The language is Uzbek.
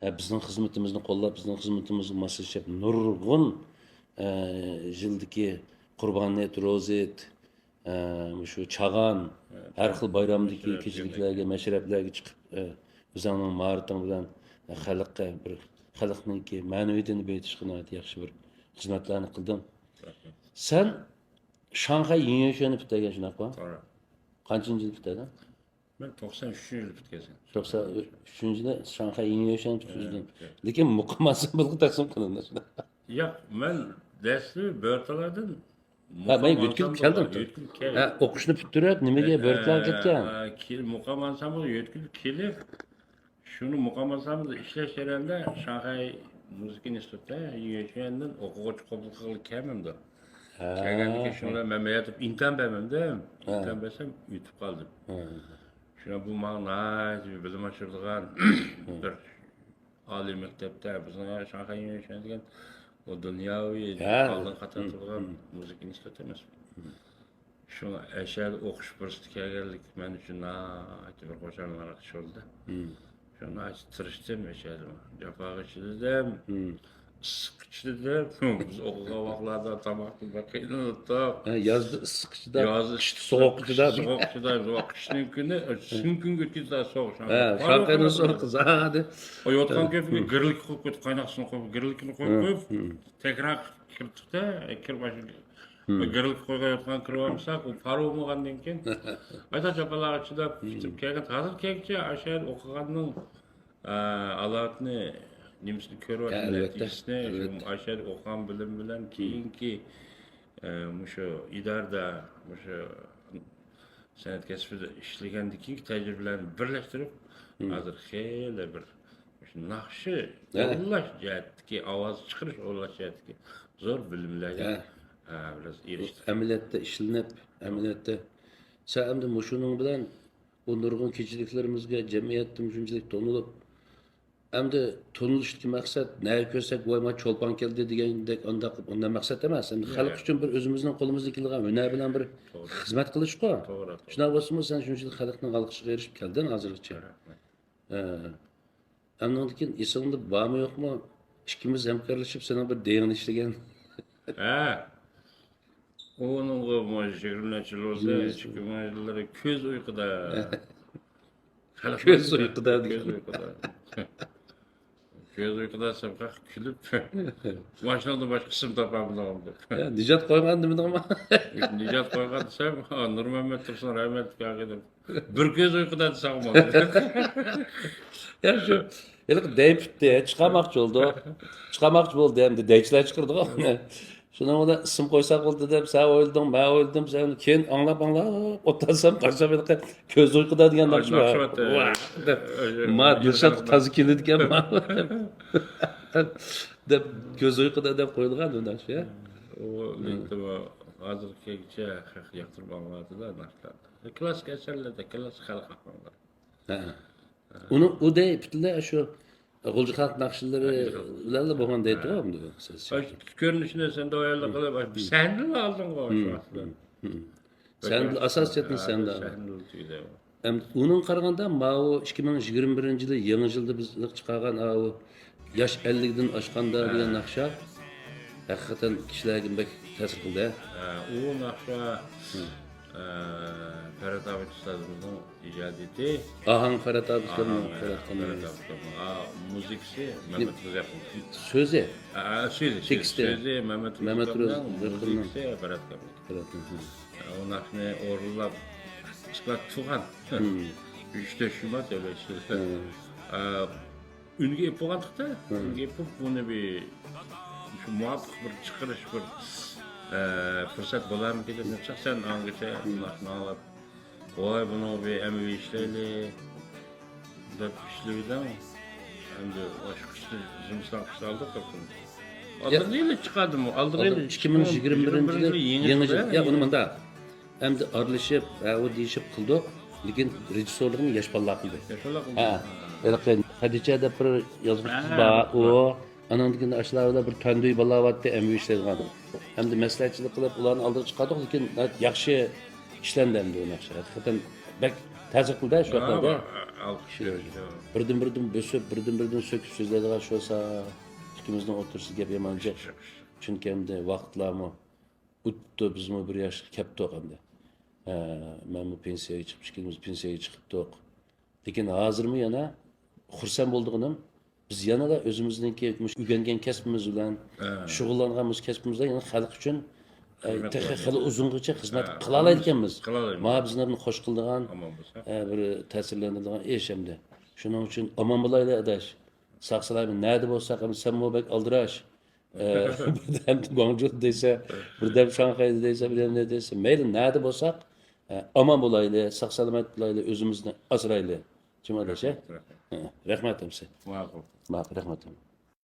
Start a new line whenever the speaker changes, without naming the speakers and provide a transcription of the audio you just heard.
Bizning xizmatimizni qo'llab, bizning xizmatimizga moslashib nurg'un jildagi Qurboniyat, Ro'zit, shu Chag'an, har xil bayramdagi kechiliklarga, mashrablarga chiqib, o'zingning mahorating bilan xalqqa bir xalqningki ma'naviyatini boyitishga yaxshi bir xizmatlarni qilding. Sen Shanxay Yingyuanshani bitirgan shunaqa?
To'g'ri.
Qanchinchi yil bitirdi?
Men 93-yil bitkazgan.
93-yilda Shanxay Yingyuanshani bitirgan. Lekin muqammasi bilgi taqsim qilindi.
Yo'q, men dastlab Börtalardan
Ben yetkilib keldim. O'qishni bitirib, nimaga Börtlar ketgan?
Muqam ansambl yetkilib kelib, shuni muqam ansamblda ishlash jarayonida Shanxay muzika institutida Yingyuandan o'quvchi qabul qilib kelmamdi. Kelgandan shunlar men yetib imtihon bermamda, imtihon bersam yutib qoldim. Shuna bu ma'noda bilim oshirdigan bir oliy maktabda bizning Shanxay Yingyuan degan o dunyoviy oldin qator turgan muzika instituti emas. Shuni ashar o'qish fursati kelganlik men uchun bir qo'shimlar bo'ldi. Shuni tirishdim ashar. Jafoga chidadim. Issiqchida biz o'qigan vaqtlarda tomoqni qiynalib,
Yozda issiqchida, qishda sovuqchida,
qishning kuni kunga o'tkazda sovuq.
Shanxayning sovuq zadi.
O yotgan kefga gırlik qo'yib qo'yib qaynaqsini qo'yib, gırlikni qo'yib, tekrar kiritdi, kirbashi. Gırlik qo'ygan kirvamsak, u parov bo'lgandan keyin ayta chapalar chidab kelgan. Hozir kelguncha ashar o'qiganning alatni nimasini ko'ryapman, natijasini ashar o'qigan bilim bilan keyingi mushu idarada mushu san'at kasbida ishlagandan keyingi tajribalarni birlashtirib, hozir xeyli bir naqshi o'rlash jihatdagi ovoz chiqarish o'rlash jihatdagi zo'r bilimlarga biraz erishdik.
Amaliyotda ishlanib, amaliyotda sen endi mushuning bilan o nurg'un kechiliklarimizga jamiyatda shunchalik to'nilib, endi to'nilishdagi maqsad nari ko'rsak voyma cho'lpon keldi degandek undan maqsad emas. Endi xalq uchun bir o'zimizning qo'limizda kelgan hunar bilan bir xizmat qilish-ku.
To'g'ri.
Shunaqa bo'lsa, sen shunchalik xalqning olqishiga erishib kelding hozirgacha. Ondan keyin esingda bormi yo'qmi? Ikkimiz hamkorlashib sening bir deyingni ishlagan.
Onun o şehirler olsa, çünkü mahalleleri köz uykuda.
Köz uykuda.
Köz uykuda. Köz uykuda sabah külüp, maşinada başka kısım tapamda oldu.
Nicat koygandı mı ama?
Nicat koygan desem, Nur Mehmet Tursun rahmetli kağıdım. Bir köz uykuda desem oldu.
Ya şu, deyip de çıkamakçı oldu. Çıkamakçı oldu hem de deyçiler çıkırdı o. Şuna da isim koysak oldu dedim, sen oyldun, ben oyldum, sen keyin anlap, otarsam karşı bir köz uykuda diyen nakşı var. Ma, Dilşat tazı kirli diken ma. Dep, köz uykuda dep koyulgan o nakşı ya.
O, hazır kekçe yaktırmamadı da nakşlar. Klasik eserlerde, klasik halk akmanlar.
O deyip de şu, Gulcu halk nakşileri boğan deydi o mu?
Görünüşünde sen de o yerle kadar baş. Sendil aldın o şu aslında.
Sendil asas çetin sendil. Onun qaraganda o 2021-yilda yangi yilda biz chiqargan o yosh 50dan oshganda degan naqsha haqiqatan kishilarga bek ta'sir qildi.
O naqsha Ferhat abi ustadımızın icadeti.
Ahang Ferhat abi ustadımın
müziksi Mehmet Rıza.
Sözü.
Sözü Mehmet Rıza'nın müziksi Ferhat abi. Onun aksine orulap çıkart tuğan. 3 Şubat öyle şey. Ünge yapılandıkta, ünge yapıp bunu bir şu muhabbet bir çıkarış bir fırsat bular mı ki de sen hangisi anlat. Oy bunu bir emeği işleyle dört işlevide mi? Hem de başka жұмыстан kışta aldık bakın. Aldığıyla çıkardım o. Aldığıyla
2021-yilda yangi yil. Ya bunu manda hem de aralashib, o deyishib qildik. Lekin rejissyorligini yosh bolalar qildi. Hadicha deb bir yozuvchi bor, o Andan keyin ashlarida bir tandoy balavatda emeği ishlaydigan. Hem de maslahatchilik qilib ularni oldiga chiqardik, lekin yaxshi ishlandi endi u naqsha. Hakikaten bek ta'sir qildi shu vaqtda.
alkışlıyoruz.
Birden bösüp, birden söküp sözlerdi karşı olsa, ikimizden otursa gep yamanca. Çünkü hem de vaxtlarımı uttu, bizim bir yaş kepti oğamda. Ben bu pensiyaya çıkıp, ikimiz pensiyaya çıkıptık. Lekin hazır mı yana, xursam bolduğunum, biz yana da özümüzdeki ügengen kesbimiz bilen, şugullanganımız kesbimizde yana halk üçün xili uzungacha xizmat qila oladiganmiz. Ma bizlarni xo'sh qildigan, bir ta'sirlantiradigan ish hamda. Shuning uchun omon bo'laylik adash. Saqsalaymi, nada bo'lsa ham sen mobek aldirash. Birden Guangzhou desa, birden Shanghai desa, birden ne desa, mayli nada bo'lsak, omon bo'laylik, saq salomat bo'laylik, o'zimizni asraylik. Kim adash? Rahmat hamsa.
Ma'qul.
Ma'qul, rahmat.